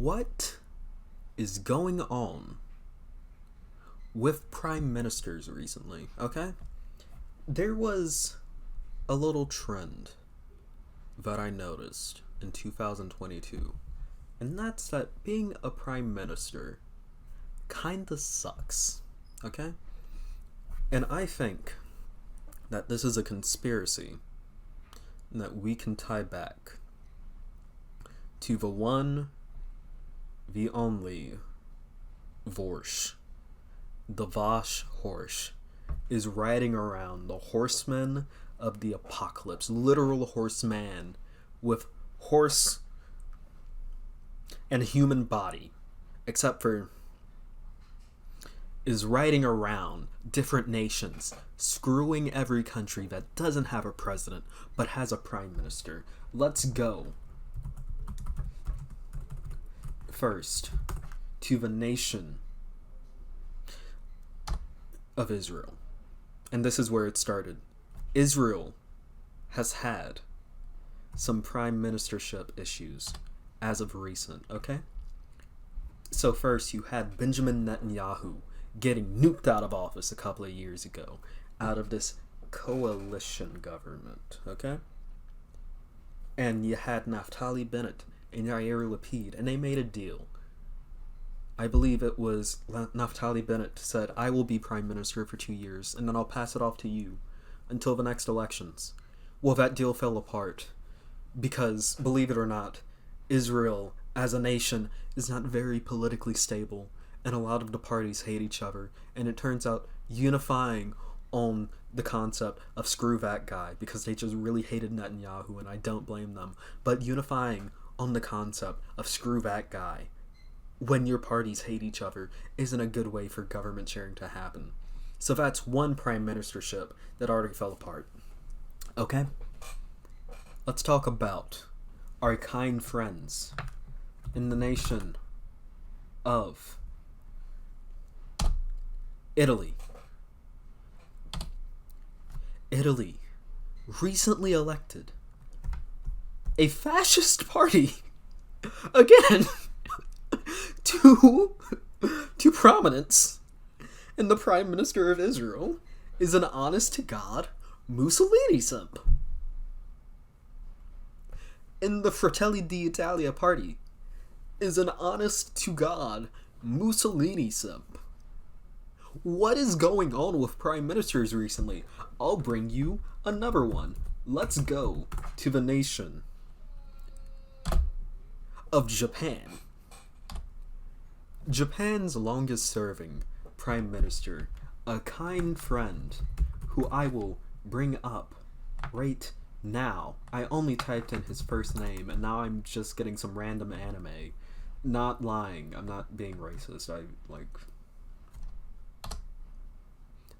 what is going on with prime ministers recently, okay? There was a little trend that I noticed in 2022, and that's that being a prime minister kinda sucks, okay? And I think that this is a conspiracy that we can tie back to the one, the only VAUSH. The VAUSH horse is riding around, the horseman of the apocalypse, literal horseman with horse and human body, except for is riding around different nations, screwing every country that doesn't have a president but has a prime minister. Let's go first to the nation of Israel. And this is where it started. Israel has had some prime ministership issues as of recent, okay? So first you had Benjamin Netanyahu getting nuked out of office a couple of years ago out of this coalition government, okay? And you had Naftali Bennett and Yair Lapid, and they made a deal. I believe it was Naftali Bennett said, I will be prime minister for 2 years, and then I'll pass it off to you until the next elections. Well, that deal fell apart because, believe it or not, Israel as a nation is not very politically stable, and a lot of the parties hate each other, and it turns out unifying on the concept of screw that guy, because they just really hated Netanyahu, and I don't blame them, but unifying on the concept of screw that guy when your parties hate each other isn't a good way for government sharing to happen. So that's one prime ministership that already fell apart. Okay? Let's talk about our kind friends in the nation of Italy. Italy recently elected a fascist party again to prominence, and the prime minister of Israel is an honest-to-God Mussolini simp. And the Fratelli d'Italia party is an honest-to-God Mussolini simp. What is going on with prime ministers recently? I'll bring you another one. Let's go to the nation of Japan. Japan's longest-serving prime minister, a kind friend who I will bring up right now. I only typed in his first name, and now I'm just getting some random anime. Not lying. I'm not being racist.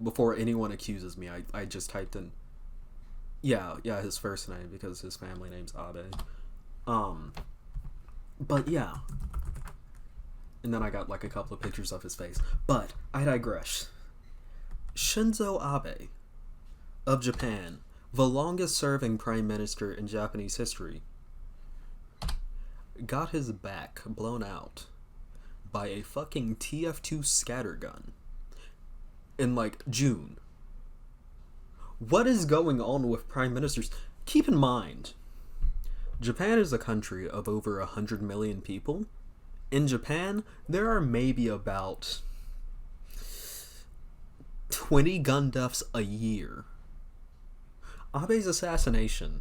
Before anyone accuses me, I just typed in, yeah, his first name, because his family name's Abe. But yeah. And then I got like a couple of pictures of his face. But I digress. Shinzo Abe of Japan, the longest serving prime minister in Japanese history, got his back blown out by a fucking TF2 scattergun in like June. What is going on with prime ministers? Keep in mind, Japan is a country of over 100 million people. In Japan, there are maybe about 20 gun deaths a year. Abe's assassination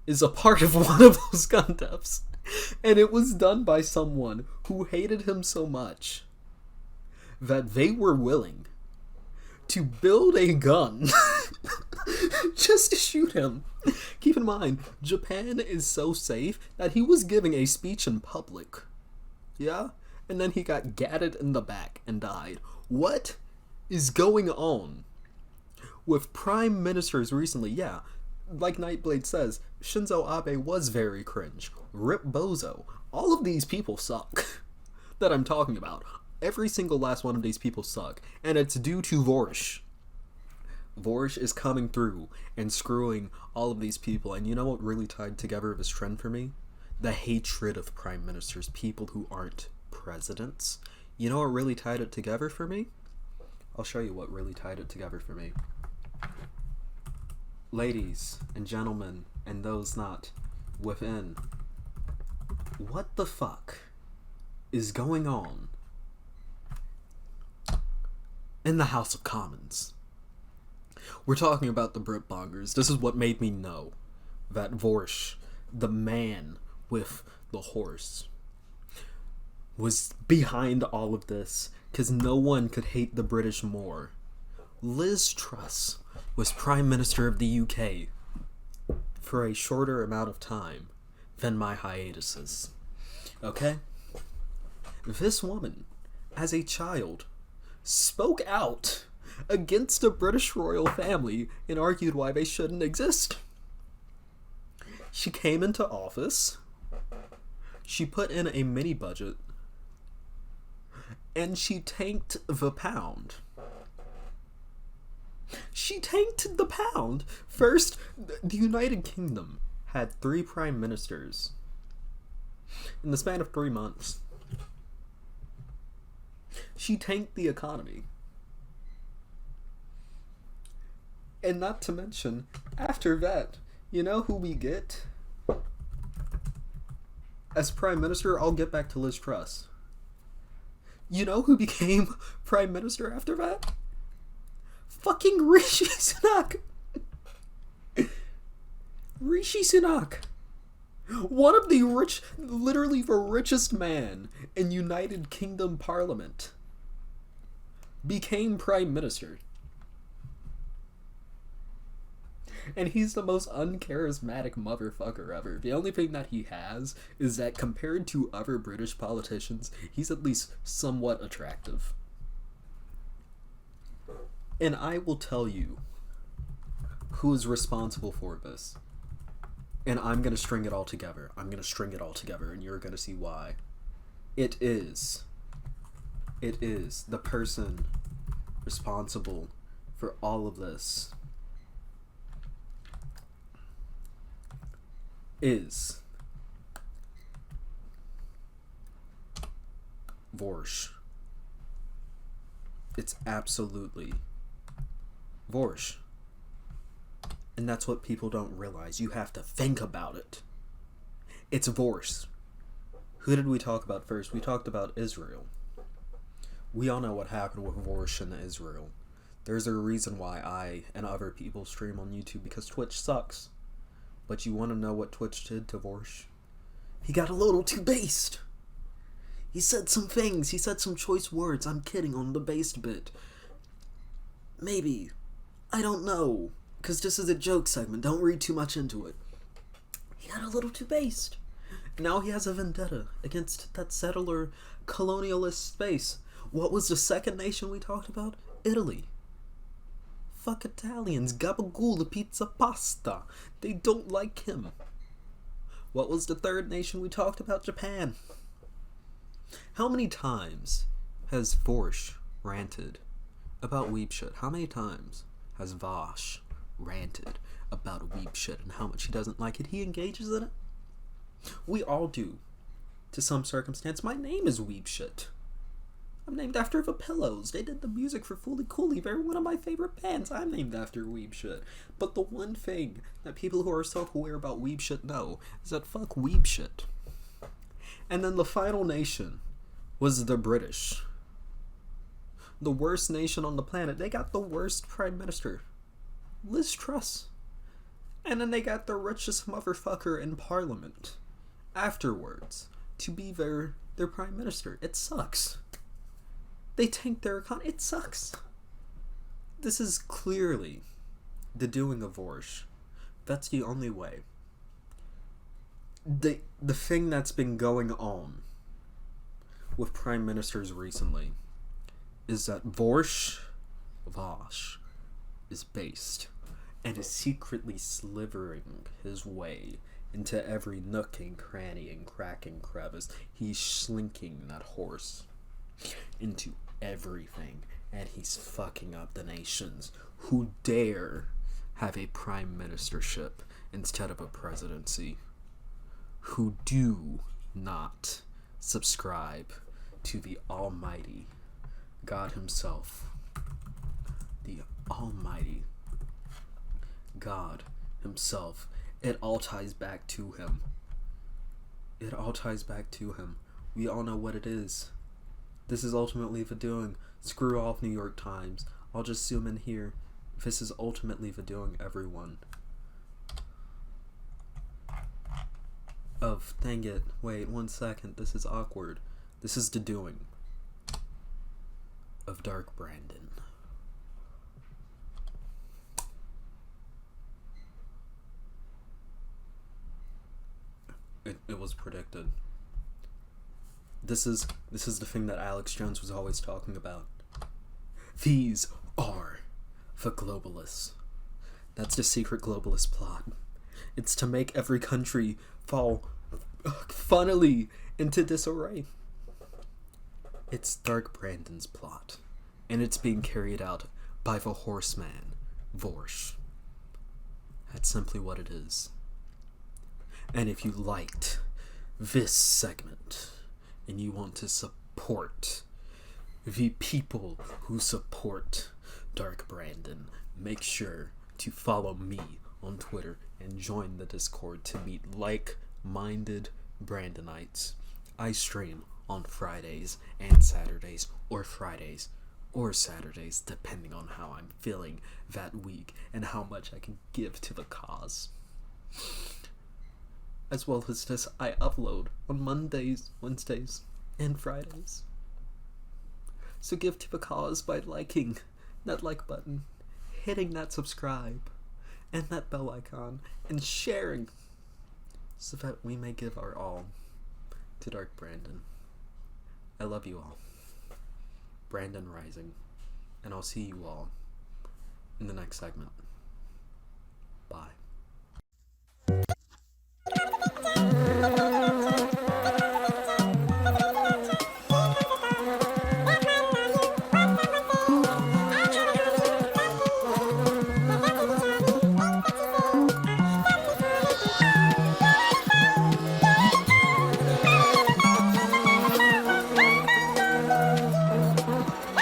is a part of one of those gun deaths, and it was done by someone who hated him so much that they were willing to build a gun just to shoot him. Keep in mind, Japan is so safe that he was giving a speech in public. Yeah? And then he got gatted in the back and died. What is going on with prime ministers recently? Yeah, like Nightblade says, Shinzo Abe was very cringe. Rip Bozo. All of these people suck that I'm talking about. Every single last one of these people suck. And it's due to VAUSH. VAUSH is coming through and screwing all of these people. And you know what really tied together this trend for me? the hatred of prime ministers, people who aren't presidents. You know what really tied it together for me? I'll show you what really tied it together for me. Ladies and gentlemen, and those not within, what the fuck is going on in the House of Commons? We're talking about the Britbongers. This is what made me know that VAUSH, the man with the horse, was behind all of this, because no one could hate the British more. Liz Truss was Prime Minister of the UK for a shorter amount of time than my hiatuses. Okay? This woman, as a child, spoke out against the British royal family and argued why they shouldn't exist. She came into office, she put in a mini budget, and she tanked the pound. She tanked the pound. First, the United Kingdom had 3 prime ministers in the span of 3 months. She tanked the economy. And not to mention, after that, you know who we get as prime minister? I'll get back to Liz Truss. You know who became prime minister after that? Fucking Rishi Sunak. Rishi Sunak. One of the rich, literally the richest man in United Kingdom Parliament, became prime minister. And he's the most uncharismatic motherfucker ever. The only thing that he has is that compared to other British politicians, he's at least somewhat attractive. And I will tell you who is responsible for this. And I'm going to string it all together. I'm going to string it all together, and you're going to see why. It is the person responsible for all of this is VAUSH. It's absolutely VAUSH. And that's what people don't realize. You have to think about it. It's VAUSH. Who did we talk about first? We talked about Israel. We all know what happened with VAUSH in Israel. There's a reason why I and other people stream on YouTube, because Twitch sucks. But you want to know what Twitch did to VAUSH? He got a little too based. He said some things. He said some choice words. I'm kidding on the based bit. Maybe. I don't know. Because this is a joke segment. Don't read too much into it. He got a little too based. Now he has a vendetta against that settler colonialist space. What was the second nation we talked about? Italy. Fuck Italians. Gabagool, pizza, pasta. They don't like him. What was the third nation we talked about? Japan. How many times has VAUSH ranted about weeb shit? How many times has VAUSH ranted about weeb shit and how much he doesn't like it? He engages in it. We all do, to some circumstance. My name is weeb shit. I'm named after the Pillows. They did the music for Fooly Cooly. They're one of my favorite bands. I'm named after weeb shit. But the one thing that people who are self-aware about weeb shit know is that fuck weeb shit. And then the final nation was the British. The worst nation on the planet. They got the worst prime minister, Liz Truss. And then they got the richest motherfucker in Parliament afterwards to be their prime minister. It sucks. They tanked their economy. It sucks. This is clearly the doing of VAUSH. That's the only way. The thing that's been going on with prime ministers recently is that VAUSH is based and is secretly slithering his way into every nook and cranny and crack and crevice. He's slinking that horse into everything, and he's fucking up the nations who dare have a prime ministership instead of a presidency. who do not subscribe to the Almighty God Himself. The Almighty God Himself. It all ties back to Him. It all ties back to Him. We all know what it is. This is ultimately the doing. Screw off New York Times. I'll just zoom in here. This is ultimately the doing, everyone. Of, dang it. Wait, 1 second. This is awkward. This is the doing of Dark Brandon. It was predicted. This is the thing that Alex Jones was always talking about. These are the globalists. That's the secret globalist plot. It's to make every country fall funnily into disarray. It's Dark Brandon's plot, and it's being carried out by the horseman, VAUSH. That's simply what it is. And if you liked this segment, and you want to support the people who support Dark Brandon, make sure to follow me on Twitter and join the Discord to meet like-minded Brandonites. I stream on Fridays and Saturdays, or Fridays or Saturdays, depending on how I'm feeling that week and how much I can give to the cause. As well as this, I upload on Mondays, Wednesdays, and Fridays. So give to the cause by liking that like button, hitting that subscribe, and that bell icon, and sharing, so that we may give our all to Dark Brandon. I love you all. Brandon Rising. And I'll see you all in the next segment. Bye.